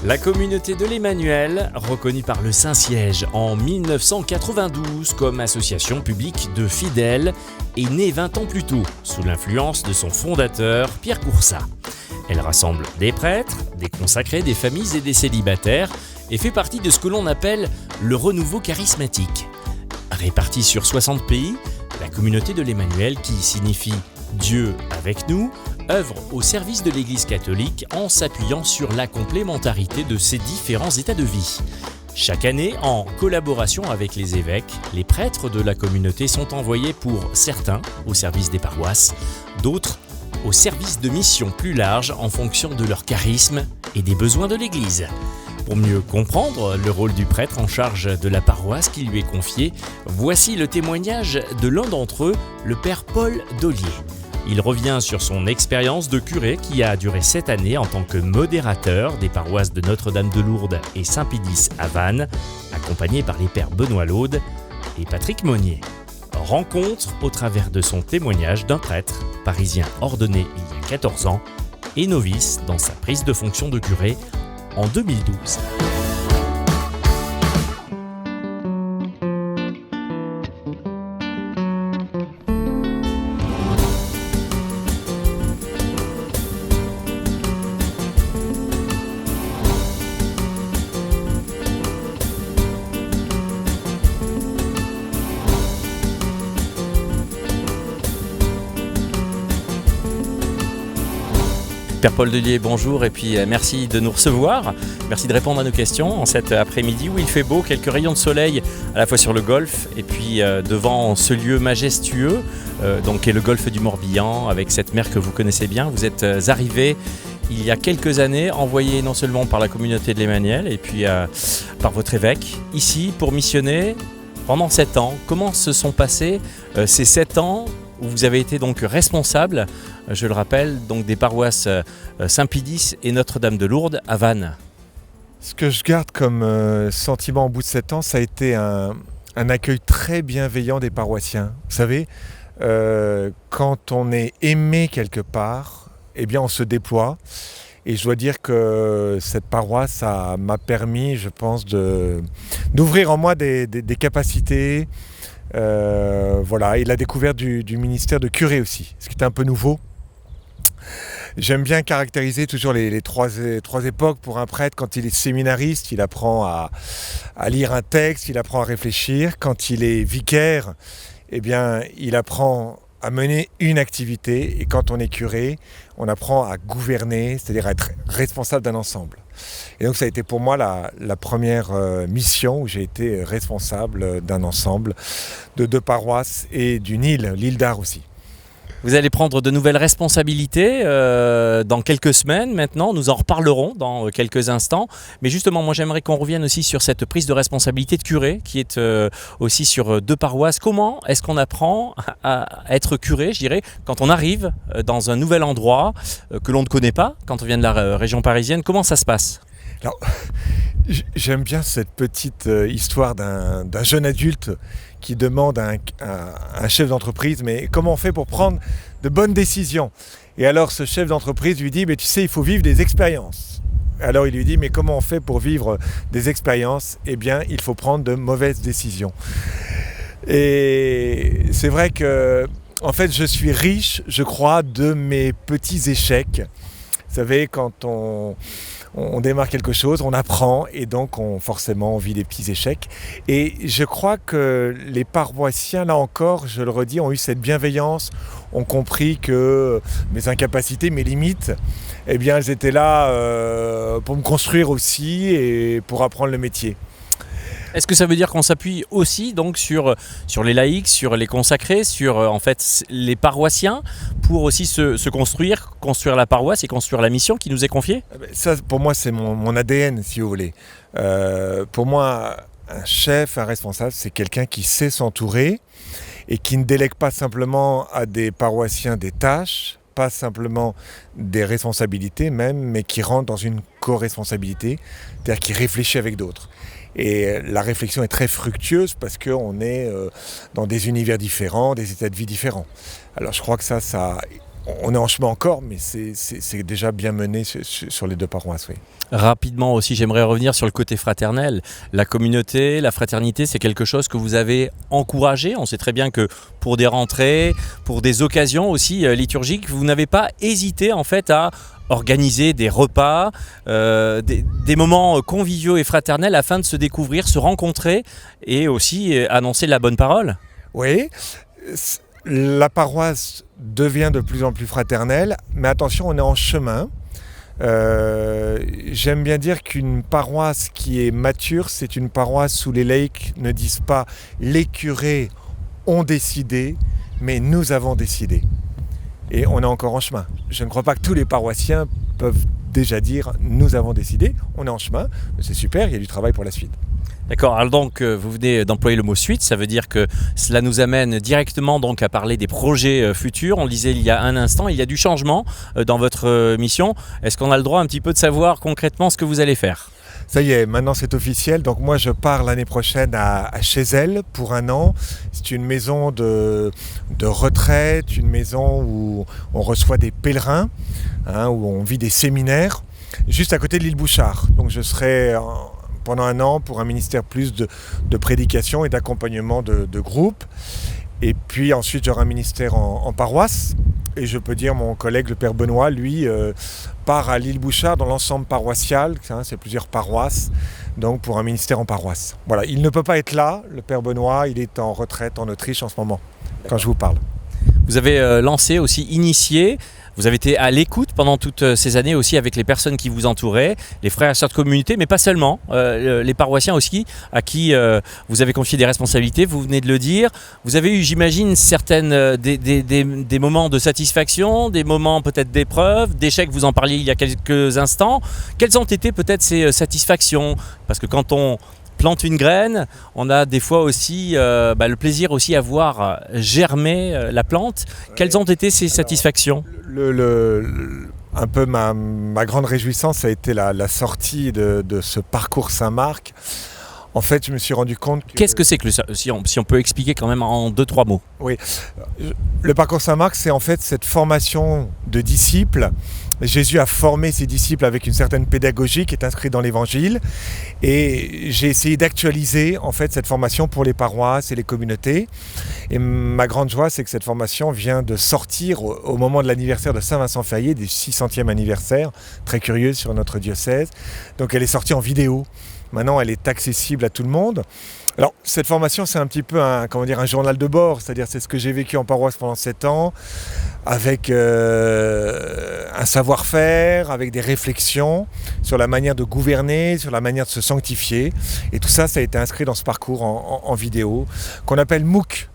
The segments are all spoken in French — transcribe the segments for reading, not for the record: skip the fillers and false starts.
La communauté de l'Emmanuel, reconnue par le Saint-Siège en 1992 comme association publique de fidèles, est née 20 ans plus tôt, sous l'influence de son fondateur, Pierre Coursat. Elle rassemble des prêtres, des consacrés, des familles et des célibataires et fait partie de ce que l'on appelle le renouveau charismatique. Répartie sur 60 pays, la communauté de l'Emmanuel, qui signifie « Dieu avec nous », œuvre au service de l'Église catholique en s'appuyant sur la complémentarité de ses différents états de vie. Chaque année, en collaboration avec les évêques, les prêtres de la communauté sont envoyés pour certains au service des paroisses, d'autres au service de missions plus larges en fonction de leur charisme et des besoins de l'Église. Pour mieux comprendre le rôle du prêtre en charge de la paroisse qui lui est confiée, voici le témoignage de l'un d'entre eux, le père Paul Dollier. Il revient sur son expérience de curé qui a duré 7 années en tant que modérateur des paroisses de Notre-Dame de Lourdes et Saint-Pédis à Vannes, accompagné par les pères Benoît Laude et Patrick Monnier. Rencontre au travers de son témoignage d'un prêtre parisien ordonné il y a 14 ans et novice dans sa prise de fonction de curé en 2012. Père Paul Dollier, bonjour et puis merci de nous recevoir. Merci de répondre à nos questions en cet après-midi où il fait beau, quelques rayons de soleil à la fois sur le golfe et puis devant ce lieu majestueux, qui est le golfe du Morbihan avec cette mer que vous connaissez bien. Vous êtes arrivé il y a quelques années, envoyé non seulement par la communauté de l'Emmanuel et puis par votre évêque ici pour missionner pendant 7 ans. Comment se sont passés ces 7 ans où vous avez été donc responsable, je le rappelle, donc des paroisses Saint-Pédis et Notre-Dame de Lourdes à Vannes? Ce que je garde comme sentiment au bout de 7 ans, ça a été un accueil très bienveillant des paroissiens. Vous savez, quand on est aimé quelque part, eh bien on se déploie. Et je dois dire que cette paroisse ça m'a permis, je pense, d'ouvrir en moi des capacités. Et la découverte du ministère de curé aussi, ce qui est un peu nouveau. J'aime bien caractériser toujours les trois époques pour un prêtre. Quand il est séminariste, il apprend à lire un texte, il apprend à réfléchir. Quand il est vicaire, eh bien, il apprend à mener une activité. Et quand on est curé, on apprend à gouverner, c'est-à-dire à être responsable d'un ensemble. Et donc ça a été pour moi la première mission où j'ai été responsable d'un ensemble de 2 paroisses et d'une île, l'île d'Ar aussi. Vous allez prendre de nouvelles responsabilités dans quelques semaines maintenant, nous en reparlerons dans quelques instants. Mais justement, moi j'aimerais qu'on revienne aussi sur cette prise de responsabilité de curé qui est aussi sur 2 paroisses. Comment est-ce qu'on apprend à être curé, je dirais, quand on arrive dans un nouvel endroit que l'on ne connaît pas, quand on vient de la région parisienne? Comment ça se passe? Alors, j'aime bien cette petite histoire d'un jeune adulte qui demande à un chef d'entreprise « mais comment on fait pour prendre de bonnes décisions ?» Et alors ce chef d'entreprise lui dit « mais tu sais, il faut vivre des expériences ». Alors il lui dit « mais comment on fait pour vivre des expériences ?» Eh bien, il faut prendre de mauvaises décisions. Et c'est vrai que, en fait, je suis riche, je crois, de mes petits échecs. Vous savez, quand on démarre quelque chose, on apprend et donc forcément on vit des petits échecs. Et je crois que les paroissiens, là encore, je le redis, ont eu cette bienveillance, ont compris que mes incapacités, mes limites, eh bien elles étaient là pour me construire aussi et pour apprendre le métier. Est-ce que ça veut dire qu'on s'appuie aussi donc sur les laïcs, sur les consacrés, sur en fait les paroissiens pour aussi se construire la paroisse et construire la mission qui nous est confiée? Ça, pour moi, c'est mon ADN, si vous voulez. Pour moi, un chef, un responsable, c'est quelqu'un qui sait s'entourer et qui ne délègue pas simplement à des paroissiens des tâches, pas simplement des responsabilités même, mais qui rentre dans une co-responsabilité, c'est-à-dire qui réfléchit avec d'autres. Et la réflexion est très fructueuse parce qu'on est dans des univers différents, des états de vie différents. Alors je crois que ça on est en chemin encore, mais c'est déjà bien mené sur les deux paroisses, oui. Rapidement aussi, j'aimerais revenir sur le côté fraternel. La communauté, la fraternité, c'est quelque chose que vous avez encouragé. On sait très bien que pour des rentrées, pour des occasions aussi liturgiques, vous n'avez pas hésité en fait à organiser des repas, des moments conviviaux et fraternels afin de se découvrir, se rencontrer et aussi annoncer la bonne parole. Oui, la paroisse devient de plus en plus fraternelle, mais attention, on est en chemin. J'aime bien dire qu'une paroisse qui est mature, c'est une paroisse où les laïcs ne disent pas « les curés ont décidé », mais « nous avons décidé ». Et on est encore en chemin. Je ne crois pas que tous les paroissiens peuvent déjà dire « nous avons décidé », on est en chemin, c'est super, il y a du travail pour la suite. D'accord, alors donc vous venez d'employer le mot suite, ça veut dire que cela nous amène directement donc à parler des projets futurs. On le disait il y a un instant, il y a du changement dans votre mission. Est-ce qu'on a le droit un petit peu de savoir concrètement ce que vous allez faire ? Ça y est, maintenant c'est officiel. Donc moi je pars l'année prochaine à Chézelles pour 1 an. C'est une maison de retraite, une maison où on reçoit des pèlerins, où on vit des séminaires, juste à côté de l'île Bouchard. Donc je serai pendant 1 an pour un ministère plus de prédication et d'accompagnement de groupe. Et puis ensuite j'aurai un ministère en paroisse. Et je peux dire, mon collègue le Père Benoît, lui, part à l'île Bouchard dans l'ensemble paroissial, c'est plusieurs paroisses, donc pour un ministère en paroisse. Voilà, il ne peut pas être là, le Père Benoît, il est en retraite en Autriche en ce moment, quand je vous parle. Vous avez lancé aussi, initié, vous avez été à l'écoute pendant toutes ces années aussi avec les personnes qui vous entouraient, les frères et sœurs de communauté, mais pas seulement, les paroissiens aussi, à qui vous avez confié des responsabilités, vous venez de le dire. Vous avez eu, j'imagine, certaines des moments de satisfaction, des moments peut-être d'épreuve, d'échecs, vous en parliez il y a quelques instants. Quelles ont été peut-être ces satisfactions ? Parce que quand on plante une graine, on a des fois aussi le plaisir aussi à voir germer la plante. Quelles ont été ces satisfactions ? Un peu ma grande réjouissance a été la sortie de ce parcours Saint-Marc. En fait, je me suis rendu compte que... Qu'est-ce que c'est que si on peut expliquer quand même en 2-3 mots. Oui, le parcours Saint-Marc, c'est en fait cette formation de disciples. Jésus a formé ses disciples avec une certaine pédagogie qui est inscrite dans l'Évangile. Et j'ai essayé d'actualiser en fait cette formation pour les paroisses et les communautés. Et ma grande joie, c'est que cette formation vient de sortir au moment de l'anniversaire de Saint-Vincent-Ferrier, du 600e anniversaire, très curieux sur notre diocèse. Donc elle est sortie en vidéo. Maintenant, elle est accessible à tout le monde. Alors, cette formation, c'est un petit peu un journal de bord, c'est-à-dire c'est ce que j'ai vécu en paroisse pendant 7 ans, avec un savoir-faire, avec des réflexions sur la manière de gouverner, sur la manière de se sanctifier. Et tout ça, ça a été inscrit dans ce parcours en vidéo, qu'on appelle MOOC.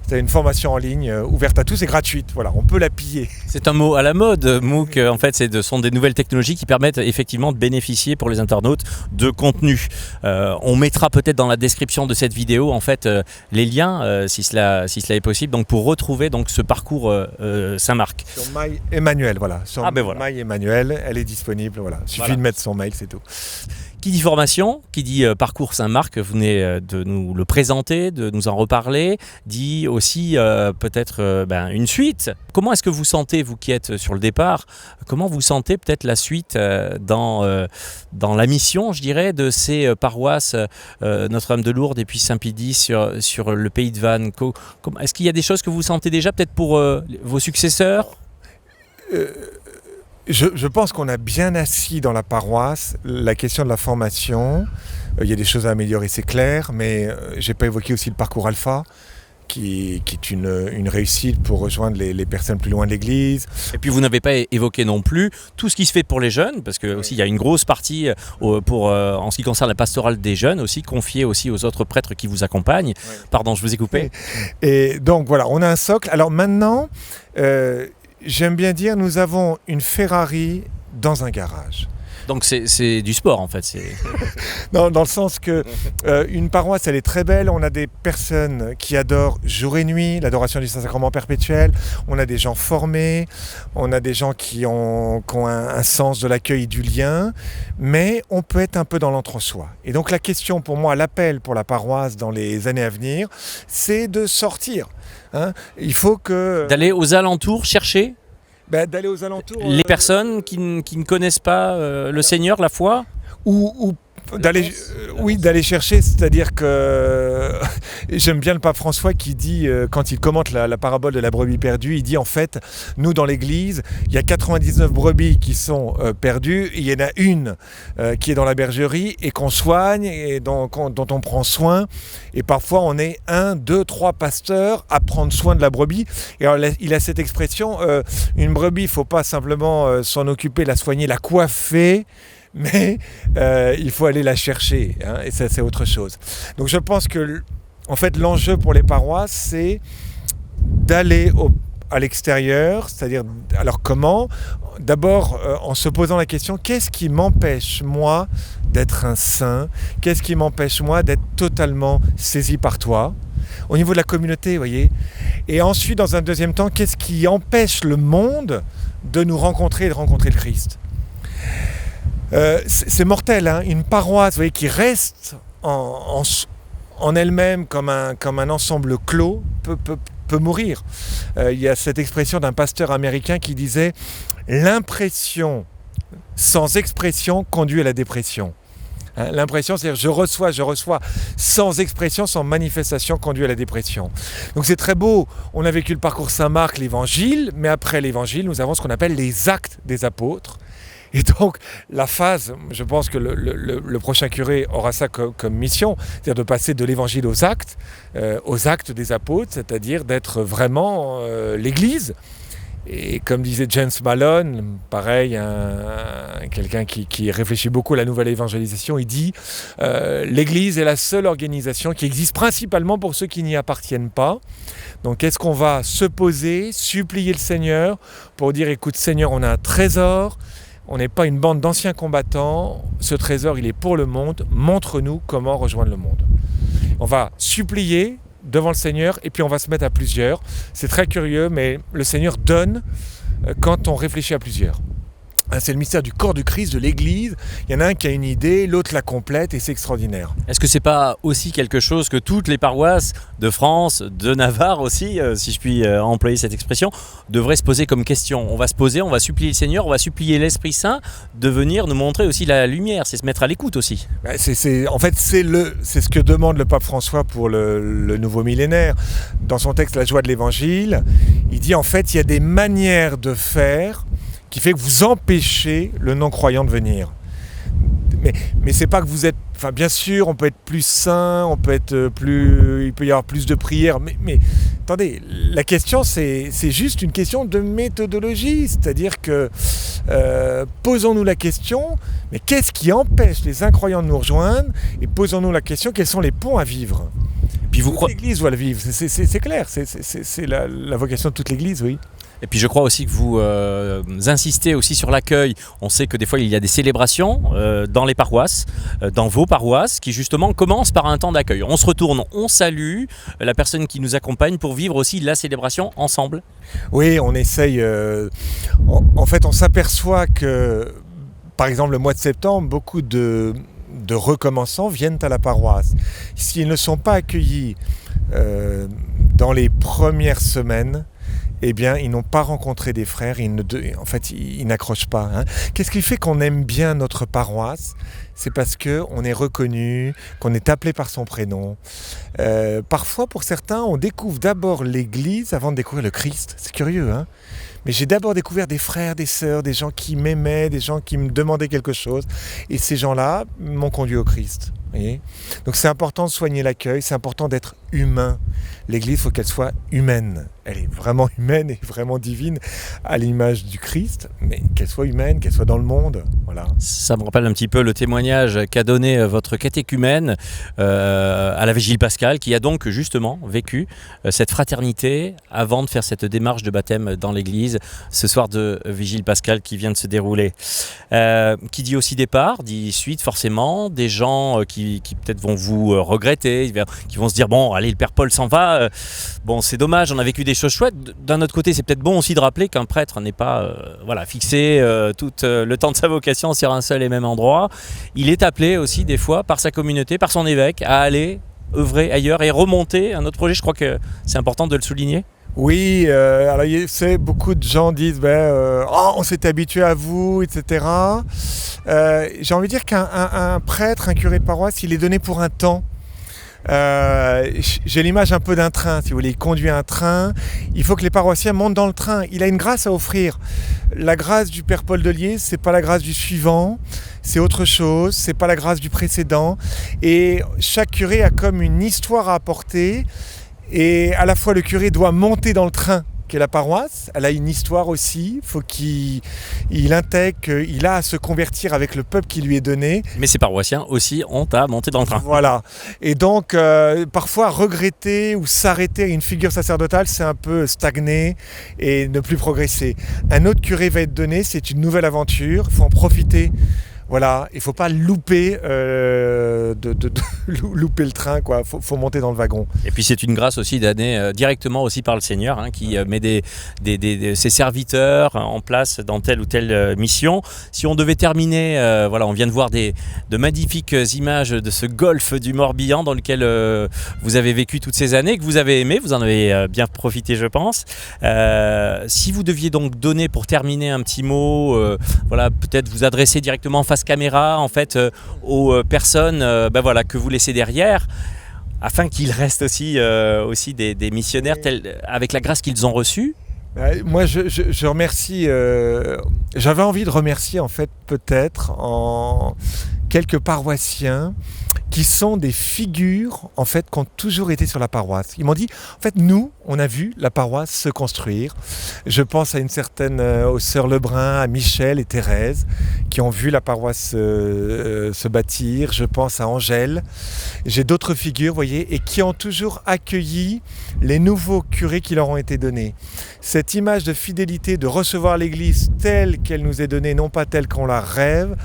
C'est une formation en ligne ouverte à tous et gratuite. Voilà, on peut la piller. C'est un mot à la mode, MOOC. En fait, sont des nouvelles technologies qui permettent effectivement de bénéficier pour les internautes de contenu. On mettra peut-être dans la description de cette vidéo en fait les liens, si cela est possible, donc pour retrouver donc ce parcours Saint-Marc. Sur My Emmanuel, voilà. Sur voilà. My Emmanuel, elle est disponible. Voilà. Il suffit de mettre son mail, c'est tout. Qui dit formation, qui dit parcours Saint-Marc, vous venez de nous le présenter, de nous en reparler, dit aussi peut-être une suite. Comment est-ce que vous sentez, vous qui êtes sur le départ, comment vous sentez peut-être la suite dans la mission, je dirais, de ces paroisses Notre-Dame de Lourdes et puis Saint-Pédis sur le pays de Vannes. Est-ce qu'il y a des choses que vous sentez déjà peut-être pour vos successeurs ? Je pense qu'on a bien assis dans la paroisse la question de la formation. Il y a des choses à améliorer, c'est clair, mais je n'ai pas évoqué aussi le parcours Alpha, qui est une réussite pour rejoindre les personnes plus loin de l'Église. Et puis vous n'avez pas évoqué non plus tout ce qui se fait pour les jeunes, parce que aussi il y a une grosse partie en ce qui concerne la pastorale des jeunes, aussi confiée aussi aux autres prêtres qui vous accompagnent. Oui. Pardon, je vous ai coupé. Et donc voilà, on a un socle. Alors maintenant... j'aime bien dire, nous avons une Ferrari dans un garage. Donc c'est du sport en fait. Non, dans le sens que une paroisse, elle est très belle. On a des personnes qui adorent jour et nuit, l'adoration du Saint-Sacrement perpétuel. On a des gens formés, on a des gens qui ont un sens de l'accueil et du lien. Mais on peut être un peu dans l'entre-soi. Et donc la question pour moi, l'appel pour la paroisse dans les années à venir, c'est de sortir. Il faut que... D'aller aux alentours chercher D'aller aux alentours. Les personnes qui ne connaissent pas le Seigneur, la foi. Ou d'aller chercher, c'est-à-dire que j'aime bien le pape François qui dit, quand il commente la parabole de la brebis perdue, il dit en fait, nous dans l'église, il y a 99 brebis qui sont perdues, il y en a une qui est dans la bergerie et qu'on soigne et dont on prend soin, et parfois on est 1, 2, 3 pasteurs à prendre soin de la brebis. Et alors il a cette expression, une brebis, il ne faut pas simplement s'en occuper, la soigner, la coiffer, mais il faut aller la chercher, hein, et ça c'est autre chose. Donc je pense que en fait l'enjeu pour les paroisses, c'est d'aller à l'extérieur, c'est-à-dire, alors comment ? D'abord en se posant la question, qu'est-ce qui m'empêche moi d'être un saint ? Qu'est-ce qui m'empêche moi d'être totalement saisi par toi ? Au niveau de la communauté, vous voyez. Et ensuite, dans un deuxième temps, qu'est-ce qui empêche le monde de nous rencontrer et de rencontrer le Christ ? C'est mortel, hein. Une paroisse, vous voyez, qui reste en elle-même comme un ensemble clos peut mourir. Il y a cette expression d'un pasteur américain qui disait « L'impression sans expression conduit à la dépression ». Hein, l'impression, c'est-à-dire je reçois, sans expression, sans manifestation, conduit à la dépression. Donc c'est très beau, on a vécu le parcours Saint-Marc, l'évangile, mais après l'évangile, nous avons ce qu'on appelle les actes des apôtres. Et donc, la phase, je pense que le prochain curé aura ça comme mission, c'est-à-dire de passer de l'évangile aux actes des apôtres, c'est-à-dire d'être vraiment l'Église. Et comme disait James Malone, pareil, quelqu'un qui réfléchit beaucoup à la nouvelle évangélisation, il dit l'Église est la seule organisation qui existe principalement pour ceux qui n'y appartiennent pas. Donc est-ce qu'on va se poser, supplier le Seigneur pour dire écoute Seigneur, on a un trésor, on n'est pas une bande d'anciens combattants, ce trésor il est pour le monde, montre-nous comment rejoindre le monde. On va supplier devant le Seigneur et puis on va se mettre à plusieurs. C'est très curieux, mais le Seigneur donne quand on réfléchit à plusieurs. C'est le mystère du corps du Christ, de l'Église. Il y en a un qui a une idée, l'autre la complète et c'est extraordinaire. Est-ce que c'est pas aussi quelque chose que toutes les paroisses de France, de Navarre aussi, si je puis employer cette expression, devraient se poser comme question ? On va se poser, on va supplier le Seigneur, on va supplier l'Esprit Saint de venir nous montrer aussi la lumière, c'est se mettre à l'écoute aussi. En fait, c'est ce que demande le pape François pour le nouveau millénaire. Dans son texte « La joie de l'Évangile », il dit en fait, il y a des manières de faire qui fait que vous empêchez le non-croyant de venir. Mais c'est pas que vous êtes... Enfin, bien sûr, on peut être plus saint, il peut y avoir plus de prières, mais attendez, la question, c'est juste une question de méthodologie. C'est-à-dire que, posons-nous la question, mais qu'est-ce qui empêche les incroyants de nous rejoindre ? Et posons-nous la question, quels sont les ponts à vivre ? Puis l'Église doit le vivre, c'est clair, c'est la vocation de toute l'Église, oui. Et puis je crois aussi que vous insistez aussi sur l'accueil. On sait que des fois il y a des célébrations dans les paroisses, dans vos paroisses, qui justement commencent par un temps d'accueil. On se retourne, on salue la personne qui nous accompagne pour vivre aussi la célébration ensemble. Oui, on essaye. En fait, on s'aperçoit que, par exemple, le mois de septembre, beaucoup de recommençants viennent à la paroisse. S'ils ne sont pas accueillis dans les premières semaines, eh bien, ils n'ont pas rencontré des frères, ils n'accrochent pas. Hein. Qu'est-ce qui fait qu'on aime bien notre paroisse ? C'est parce qu'on est reconnu, qu'on est appelé par son prénom. Parfois, pour certains, on découvre d'abord l'Église avant de découvrir le Christ. C'est curieux, hein ? Mais j'ai d'abord découvert des frères, des sœurs, des gens qui m'aimaient, des gens qui me demandaient quelque chose. Et ces gens-là m'ont conduit au Christ. Voyez ? Donc c'est important de soigner l'accueil, c'est important d'être humain. L'Église, il faut qu'elle soit humaine. Elle est vraiment humaine et vraiment divine à l'image du Christ, mais qu'elle soit humaine, qu'elle soit dans le monde. Voilà. Ça me rappelle un petit peu le témoignage qu'a donné votre catéchumène à la Vigile Pascale, qui a donc justement vécu cette fraternité avant de faire cette démarche de baptême dans l'Église, ce soir de Vigile Pascale qui vient de se dérouler. Qui dit aussi départ, dit suite forcément, des gens qui peut-être vont vous regretter, qui vont se dire bon allez le Père Paul s'en va, bon c'est dommage, on a vécu des choses chouettes. D'un autre côté c'est peut-être bon aussi de rappeler qu'un prêtre n'est pas fixé tout le temps de sa vocation sur un seul et même endroit. Il est appelé aussi des fois par sa communauté, par son évêque à aller œuvrer ailleurs et remonter un autre projet. Je crois que c'est important de le souligner. Oui, alors beaucoup de gens disent oh, on s'est habitué à vous, etc. J'ai envie de dire qu'un prêtre, un curé de paroisse, il est donné pour un temps. J'ai l'image un peu d'un train, si vous voulez. Il conduit un train, il faut que les paroissiens montent dans le train. Il a une grâce à offrir. La grâce du Père Paul Delier, c'est pas la grâce du suivant, c'est autre chose, c'est pas la grâce du précédent. Et chaque curé a comme une histoire à apporter. Et à la fois le curé doit monter dans le train qu'est la paroisse, elle a une histoire aussi, il faut qu'il intègre qu'il a à se convertir avec le peuple qui lui est donné. Mais ces paroissiens aussi ont à monter dans le train. Voilà, et donc parfois regretter ou s'arrêter à une figure sacerdotale, c'est un peu stagner et ne plus progresser. Un autre curé va être donné, c'est une nouvelle aventure, il faut en profiter. Voilà, il ne faut pas louper, louper le train, quoi. Faut monter dans le wagon. Et puis c'est une grâce aussi d'année directement aussi par le Seigneur, qui met ses serviteurs en place dans telle ou telle mission. Si on devait terminer, on vient de voir de magnifiques images de ce golfe du Morbihan dans lequel vous avez vécu toutes ces années, que vous avez aimé, vous en avez bien profité, je pense. Si vous deviez donc donner pour terminer un petit mot, peut-être vous adresser directement face caméra en fait aux personnes que vous laissez derrière, afin qu'ils restent aussi des missionnaires avec la grâce qu'ils ont reçue. Moi je remercie, j'avais envie de remercier en fait peut-être en quelques paroissiens qui sont des figures en fait qui ont toujours été sur la paroisse. Ils m'ont dit en fait nous on a vu la paroisse se construire. Je pense à une certaine aux sœurs Lebrun, à Michel et Thérèse qui ont vu la paroisse se bâtir. Je pense à Angèle. J'ai d'autres figures, vous voyez, et qui ont toujours accueilli les nouveaux curés qui leur ont été donnés. Cette image de fidélité, de recevoir l'Église telle qu'elle nous est donnée, non pas telle qu'on la rêve,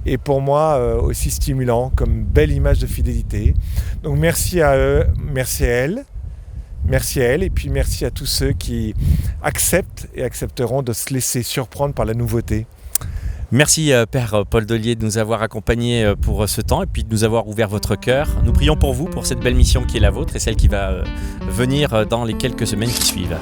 est pour moi aussi stimulant comme belle image de fidélité. Donc merci à eux, merci à elle. Merci à elle et puis merci à tous ceux qui acceptent et accepteront de se laisser surprendre par la nouveauté. Merci Père Paul Delier de nous avoir accompagnés pour ce temps et puis de nous avoir ouvert votre cœur. Nous prions pour vous, pour cette belle mission qui est la vôtre et celle qui va venir dans les quelques semaines qui suivent.